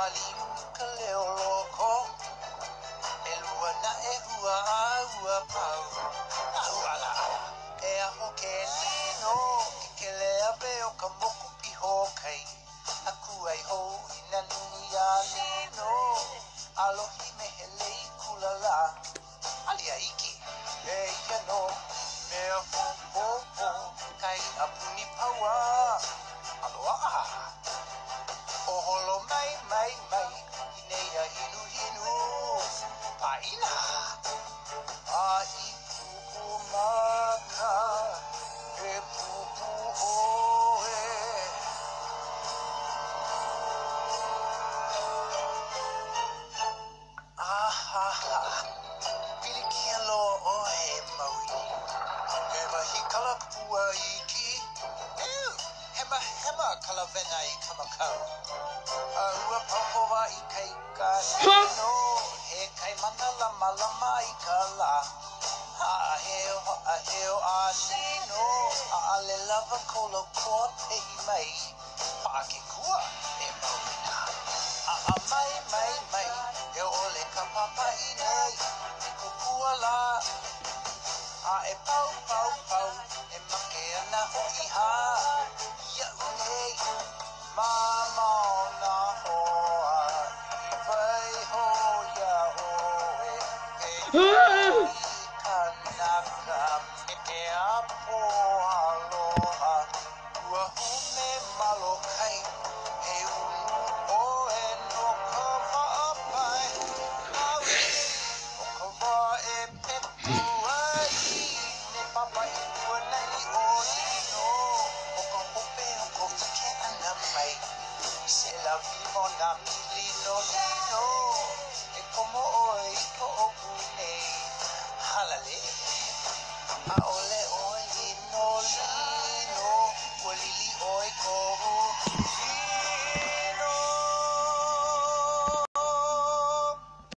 Malika leo loko Eluana e hua ua pau Ahua la E aho ke lino Ke lea veo ka moku piho kai Aku ai ho ina nuni a lino Alohi me he lei kulala Alia iki E ia no Mea fupo Kai apuni paua Aloha Oholo mai Inea hinu hinu Paina Ai pupu maka E pupu oe Ahaha Pilikia lo oe maui E mahikala kupua iki Hema kalavena I kamakau Ua papoa I kai no He kai mana lama I ka la Aheo a sino A ale lava kolo koa pei mai Pake kua e mauna A mai E ole ka papa I nei Kukua la A e pau E make ana hoi ha Ia unei Mama na hoa I vai ho ia oe E kanaka E apo aloha Ua hume malo kai E unu oe no ka vaapai Awi O ka wā e pepu ai Ne papa I ua nei o ino O ka hope o ko ike ana mai Se la vivo na milino lino E como oi ko o pune Halale